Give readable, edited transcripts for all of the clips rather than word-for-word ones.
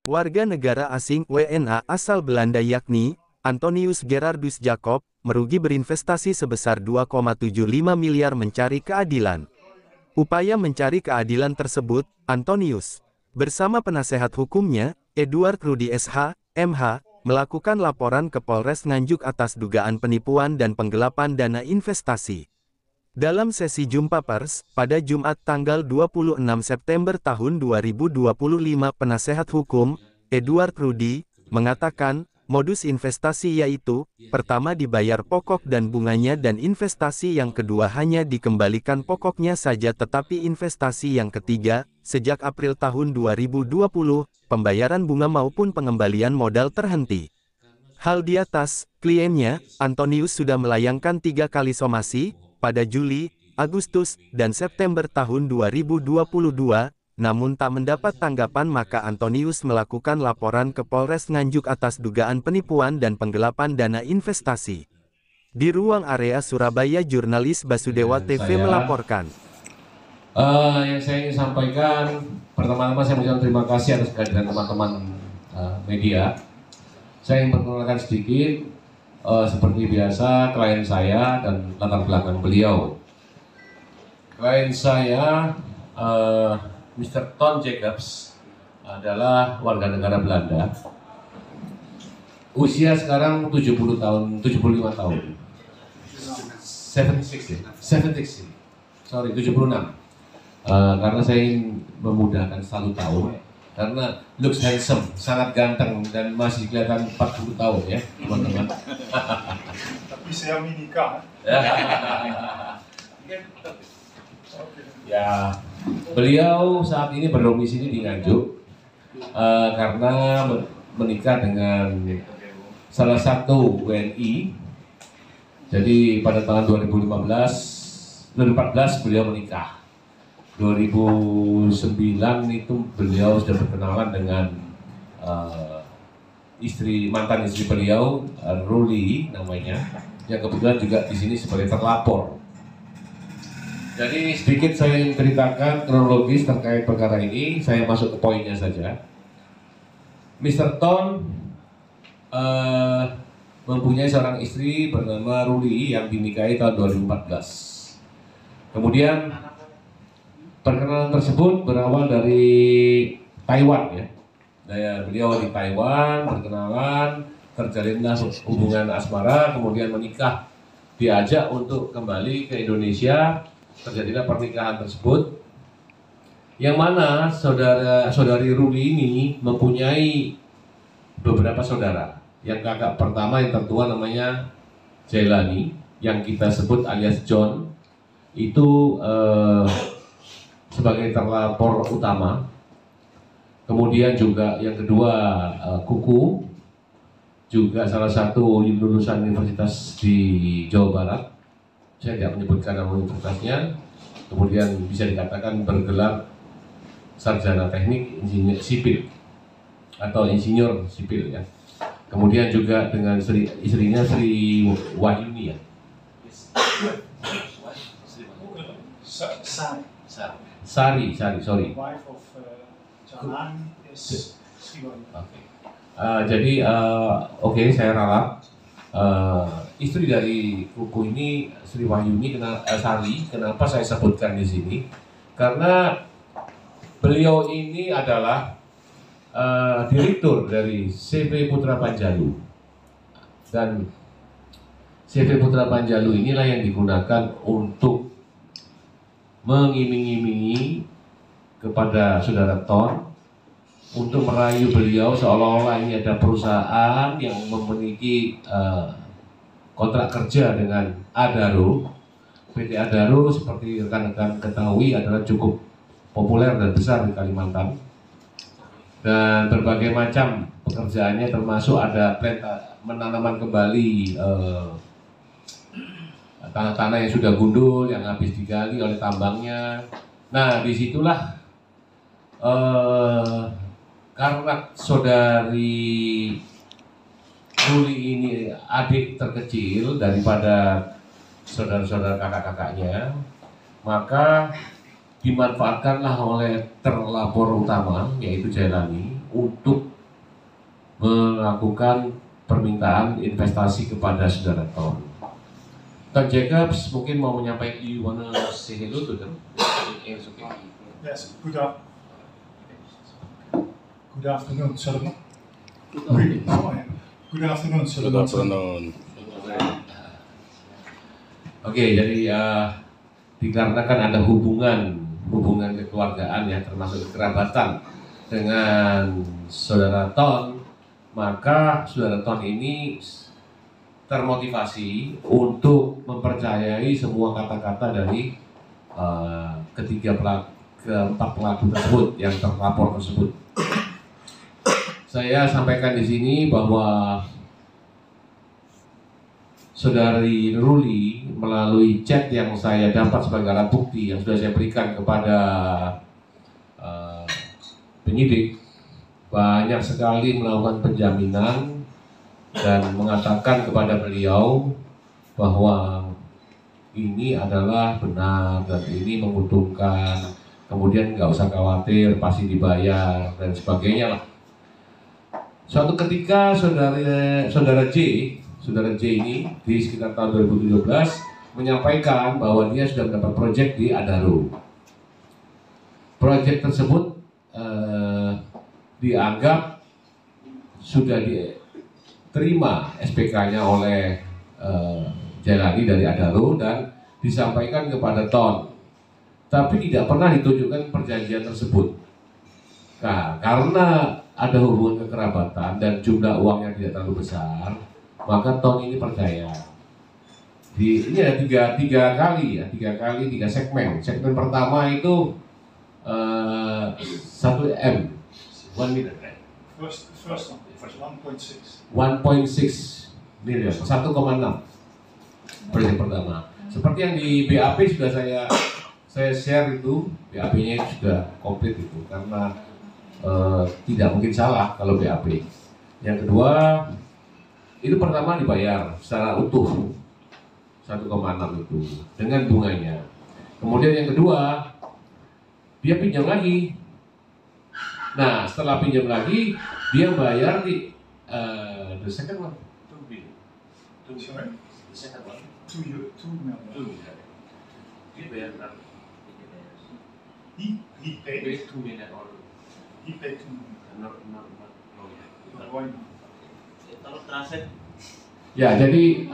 Warga negara asing (WNA) asal Belanda yakni Antonius Gerardus Jacob, merugi berinvestasi sebesar 2,75 miliar mencari keadilan. Upaya mencari keadilan tersebut, Antonius, bersama penasehat hukumnya, Edward Rudi SH, MH, melakukan laporan ke Polres Nganjuk atas dugaan penipuan dan penggelapan dana investasi. Dalam sesi jumpa pers, pada Jumat tanggal 26 September tahun 2025 penasehat hukum, Edward Rudi, mengatakan, modus investasi yaitu, pertama dibayar pokok dan bunganya dan investasi yang kedua hanya dikembalikan pokoknya saja tetapi investasi yang ketiga, sejak April tahun 2020, pembayaran bunga maupun pengembalian modal terhenti. Hal di atas, kliennya, Antonius sudah melayangkan 3 kali somasi, pada Juli, Agustus, dan September tahun 2022, namun tak mendapat tanggapan maka Antonius melakukan laporan ke Polres Nganjuk atas dugaan penipuan dan penggelapan dana investasi. Di ruang area Surabaya jurnalis Basudewa TV melaporkan. Yang saya ingin sampaikan, pertama-tama saya mengucapkan terima kasih atas kehadiran teman-teman media. Saya ingin perkenalkan sedikit, seperti biasa, klien saya dan latar belakang beliau. Klien saya, Mr. Ton Jacobs, adalah warga negara Belanda. Usia sekarang 75 tahun. 76 sorry, 76. Karena saya ingin memudahkan selalu tahun. Karena looks handsome, sangat ganteng dan masih kelihatan 40 tahun ya teman-teman. Tapi saya menikah. Ya, beliau saat ini berdomisili di Nganjuk karena menikah dengan salah satu WNI. Jadi pada tahun 2014 beliau menikah. 2009 itu beliau sudah berkenalan dengan mantan istri beliau, Ruli namanya, yang kebetulan juga di sini sebagai terlapor. Jadi sedikit saya ingin ceritakan kronologis terkait perkara ini. Saya masuk ke poinnya saja. Mr. Ton mempunyai seorang istri bernama Ruli yang dinikahi tahun 2014. Kemudian perkenalan tersebut berawal dari Taiwan ya. Beliau di Taiwan berkenalan, terjalinlah hubungan asmara, kemudian menikah. Diajak untuk kembali ke Indonesia, terjadilah pernikahan tersebut. Yang mana saudari Ruli ini mempunyai beberapa saudara. Yang kakak pertama yang tertua namanya Jailani, yang kita sebut alias John, itu sebagai terlapor utama. Kemudian juga yang kedua Kuku, juga salah satu lulusan universitas di Jawa Barat. Saya tidak menyebutkan nama universitasnya. Kemudian bisa dikatakan bergelar sarjana teknik insinyur sipil atau insinyur sipil ya. Kemudian juga dengan istrinya Sri Wahyuni ya. Sari, sorry. Wife of Jalan is Sriwani. Jadi oke, saya ralat. Istri dari Kuku ini Sri Wahyuni, Sari. Kenapa saya sebutkan di sini? Karena beliau ini adalah direktur dari CV Putra Panjalu. Dan CV Putra Panjalu inilah yang digunakan untuk mengiming-imingi kepada saudara Ton untuk merayu beliau seolah-olah ini ada perusahaan yang memiliki kontrak kerja dengan Adaro. PT Adaro seperti rekan-rekan ketahui adalah cukup populer dan besar di Kalimantan, dan berbagai macam pekerjaannya termasuk ada menanaman kembali tanah-tanah yang sudah gundul, yang habis digali oleh tambangnya. Nah, disitulah karena saudari Ruli ini adik terkecil daripada saudara-saudara kakak-kakaknya, maka dimanfaatkanlah oleh terlapor utama yaitu Jailani untuk melakukan permintaan investasi kepada saudara Ton. Ton Jacobs mungkin mau menyampaikan, you wanna say hello to them? It's okay. Yes, good afternoon, Solomon. Good afternoon, Solomon. Oke, jadi dikarenakan ada hubungan kekeluargaan ya, termasuk kekerabatan dengan saudara Ton, maka saudara Ton ini termotivasi untuk mempercayai semua kata-kata dari keempat pelaku tersebut yang terlapor tersebut. Saya sampaikan di sini bahwa Saudari Ruli melalui chat yang saya dapat sebagai alat bukti yang sudah saya berikan kepada penyidik, banyak sekali melakukan penjaminan dan mengatakan kepada beliau bahwa ini adalah benar dan ini menguntungkan, kemudian nggak usah khawatir pasti dibayar dan sebagainya lah. Suatu ketika saudara J ini di sekitar tahun 2017 menyampaikan bahwa dia sudah mendapat proyek di Adaro. Proyek tersebut dianggap sudah diterima SPK-nya oleh Jailani dari Adaro dan disampaikan kepada Ton, tapi tidak pernah ditunjukkan perjanjian tersebut. Nah, karena ada hubungan kekerabatan dan jumlah uang yang tidak terlalu besar, maka Ton ini percaya. Ini ada tiga segmen. Segmen pertama itu 1M, 1 million. First 1.6. 1.6 million, 1,6 proyek pertama. Seperti yang di BAP sudah saya share itu, BAP-nya sudah komplit itu karena tidak mungkin salah kalau BAP. Yang kedua, itu pertama dibayar secara utuh 1,6 itu dengan bunganya. Kemudian yang kedua, dia pinjam lagi. Nah, setelah pinjam lagi, dia bayar di the second one. Sorry? The second one. 2 million. Dia bayar berapa? He paid 2 million or He paid 2 million. Why not? Ya, jadi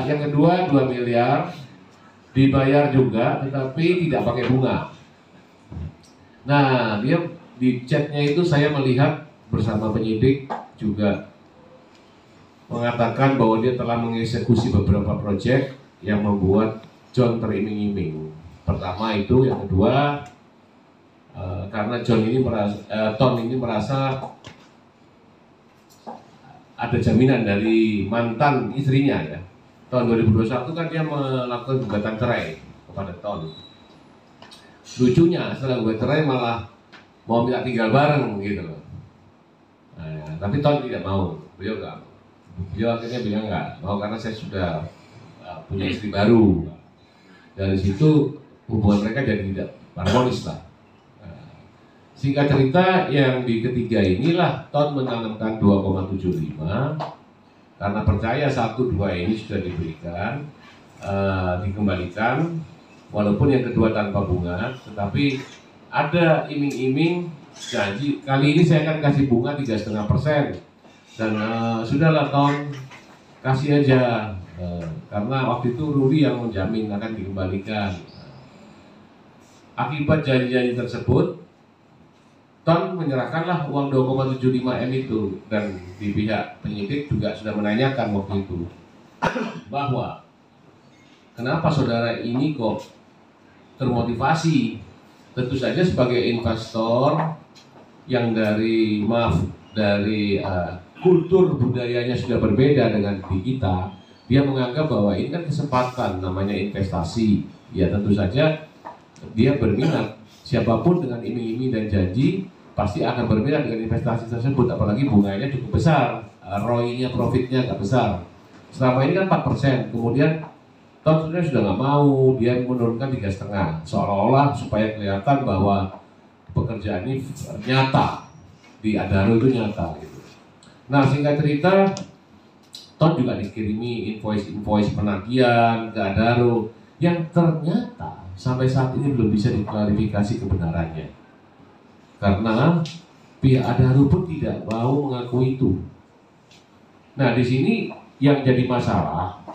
yang kedua 2 miliar dibayar juga, tetapi tidak pakai bunga. Nah, dia di chatnya itu saya melihat bersama penyidik juga mengatakan bahwa dia telah mengeksekusi beberapa proyek yang membuat John teriming-iming. Pertama itu, yang kedua karena Ton ini merasa ada jaminan dari mantan istrinya ya. Tahun 2021 kan dia melakukan gugatan cerai kepada Ton. Lucunya setelah gugatan cerai malah mau minta tinggal bareng gitu loh. Nah, tapi Ton tidak mau, beliau akhirnya bilang nggak mau karena saya sudah punya istri baru. Dari situ hubungan mereka jadi tidak harmonis lah. Singkat cerita, yang di ketiga inilah Ton menanamkan 2,75 karena percaya 1-2 ini sudah diberikan, dikembalikan, walaupun yang kedua tanpa bunga, tetapi ada iming-iming janji kali ini saya akan kasih bunga 3,5% dan sudahlah Ton kasih aja karena waktu itu Ruli yang menjamin akan dikembalikan. Akibat janji-janji tersebut, Ton menyerahkanlah uang 2,75 M itu dan di pihak penyidik juga sudah menanyakan waktu itu bahwa kenapa saudara ini kok termotivasi. Tentu saja sebagai investor yang dari kultur budayanya sudah berbeda dengan di kita, dia menganggap bahwa ini kan kesempatan, namanya investasi. Ya tentu saja dia berminat, siapapun dengan iming-iming dan janji pasti akan berminat dengan investasi tersebut, apalagi bunganya cukup besar, ROI-nya, profitnya agak besar. Selama ini kan 4%, kemudian Ton sebenarnya sudah nggak mau, dia menurunkan 3,5, seolah-olah supaya kelihatan bahwa pekerjaan ini nyata, di Adaro itu nyata gitu. Nah, singkat cerita, Ton juga dikirimi invoice penagihan ke Adaro yang ternyata sampai saat ini belum bisa diklarifikasi kebenarannya. Karena pihak Adaro pun tidak mau mengakui itu. Nah, di sini yang jadi masalah,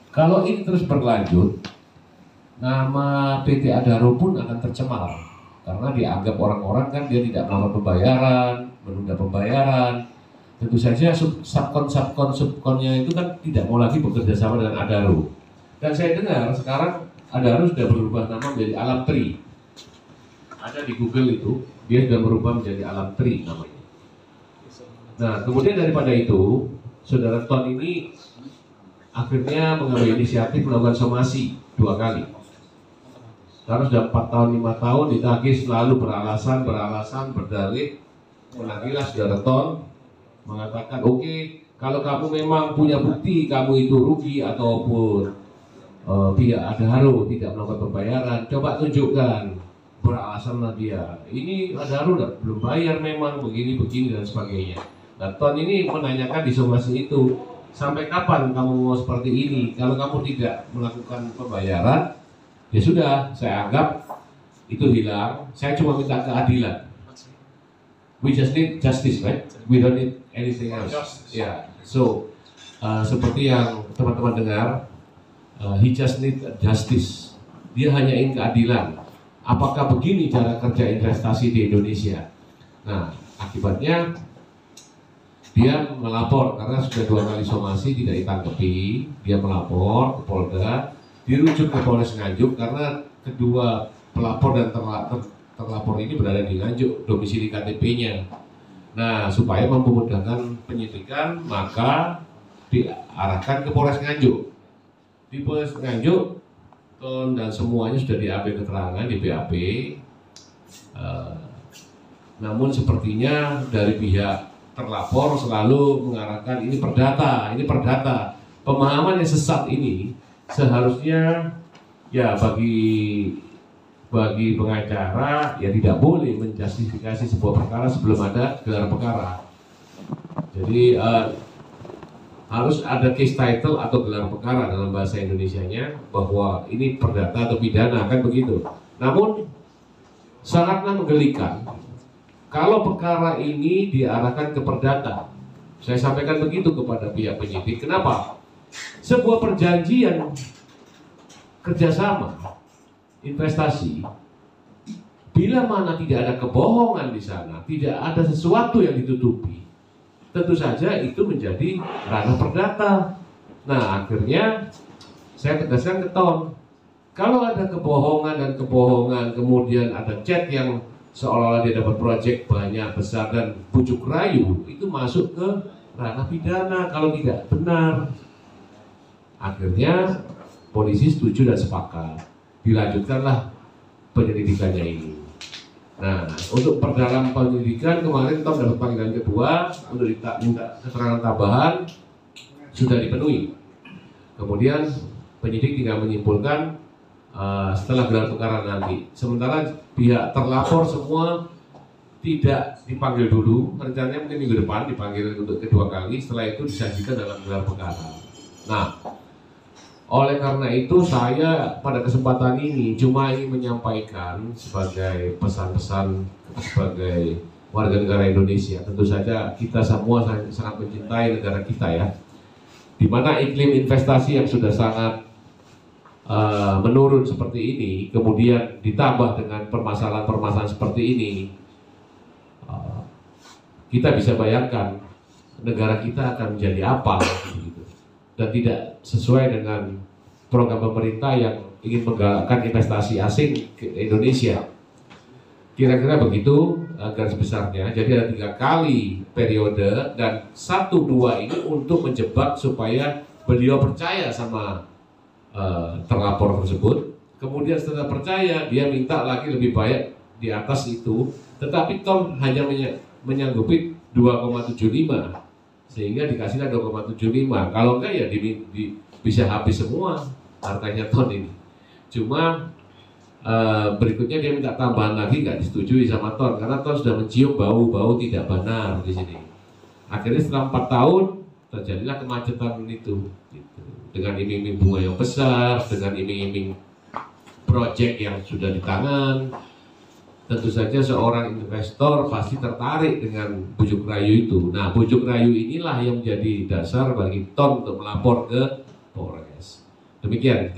kalau ini terus berlanjut, nama PT Adaro pun akan tercemar. Karena dianggap orang-orang kan dia tidak melakukan pembayaran, menunda pembayaran. Tentu saja subkonnya itu kan tidak mau lagi bekerja sama dengan Adaro. Dan saya dengar sekarang Adaro sudah berubah nama menjadi Alam Tri. Ada di Google itu, dia sudah berubah menjadi Alam Tri namanya. Nah, kemudian daripada itu, saudara Ton ini akhirnya mengambil inisiatif melakukan somasi 2 kali. Karena sudah 4 tahun, 5 tahun ditagih selalu beralasan, berdalih. Menagihlah saudara Ton, mengatakan, oke, kalau kamu memang punya bukti kamu itu rugi ataupun pihak Adaro tidak melakukan pembayaran, coba tunjukkan. Beralasanlah dia, ini Adaro belum bayar memang begini dan sebagainya. Nah, Ton ini menanyakan di somasi itu, sampai kapan kamu mau seperti ini? Kalau kamu tidak melakukan pembayaran, ya sudah, saya anggap itu hilang. Saya cuma minta keadilan. We just need justice, right? We don't need anything else. Yeah. So, seperti yang teman-teman dengar, he just need justice. Dia hanya ingin keadilan. Apakah begini cara kerja investasi di Indonesia? Nah, akibatnya dia melapor karena sudah 2 kali somasi tidak ditanggapi. Dia melapor ke Polda, dirujuk ke Polres Nganjuk karena kedua pelapor dan terlapor ini berada di Nganjuk, domisili KTP-nya. Nah, supaya memudahkan penyidikan, maka diarahkan ke Polres Nganjuk. Di Polres Nganjuk, Ton dan semuanya sudah diambil keterangan di BAP. Namun sepertinya dari pihak terlapor selalu mengarahkan ini perdata. Pemahaman yang sesat ini seharusnya ya bagi pengacara ya tidak boleh menjustifikasi sebuah perkara sebelum ada gelar perkara. Jadi harus ada case title atau gelar perkara dalam bahasa Indonesianya bahwa ini perdata atau pidana, kan begitu. Namun sangatlah menggelikan kalau perkara ini diarahkan ke perdata. Saya sampaikan begitu kepada pihak penyidik. Kenapa? Sebuah perjanjian kerjasama investasi, bila mana tidak ada kebohongan di sana, tidak ada sesuatu yang ditutupi, tentu saja itu menjadi ranah perdata. Nah, akhirnya saya tegaskan ke Ton, kalau ada kebohongan, kemudian ada chat yang seolah-olah dia dapat proyek banyak, besar, dan bujuk rayu, itu masuk ke ranah pidana kalau tidak benar. Akhirnya polisi setuju dan sepakat, dilanjutkanlah penyelidikannya ini. Nah, untuk perdalam penyelidikan kemarin Tom dapat panggilan kedua untuk minta keterangan tambahan sudah dipenuhi. Kemudian penyidik tinggal menyimpulkan setelah gelar perkara nanti. Sementara pihak terlapor semua tidak dipanggil dulu, rencananya mungkin minggu depan dipanggil untuk kedua kali. Setelah itu disajikan dalam gelar perkara. Nah, oleh karena itu saya pada kesempatan ini cuma ingin menyampaikan sebagai pesan-pesan sebagai warga negara Indonesia. Tentu saja kita semua sangat mencintai negara kita ya, di mana iklim investasi yang sudah sangat menurun seperti ini, kemudian ditambah dengan permasalahan-permasalahan seperti ini, kita bisa bayangkan negara kita akan menjadi apa gitu. Dan tidak sesuai dengan program pemerintah yang ingin menggalakkan investasi asing ke Indonesia. Kira-kira begitu garis besarnya. Jadi ada 3 kali periode dan 1-2 ini untuk menjebak supaya beliau percaya sama terlapor tersebut. Kemudian setelah percaya, dia minta lagi lebih banyak di atas itu. Tetapi Tom hanya menyanggupi 2,75. Sehingga dikasihlah 2,75. Kalau enggak ya bisa habis semua hartanya Ton ini. Cuma berikutnya dia minta tambahan lagi, nggak disetujui sama Ton karena Ton sudah mencium bau-bau tidak benar di sini. Akhirnya setelah 4 tahun terjadilah kemacetan itu, gitu. Dengan iming-iming bunga yang besar, dengan iming-iming proyek yang sudah di tangan. Tentu saja seorang investor pasti tertarik dengan bujuk rayu itu. Nah, bujuk rayu inilah yang menjadi dasar bagi Ton untuk melapor ke Polres. Demikian.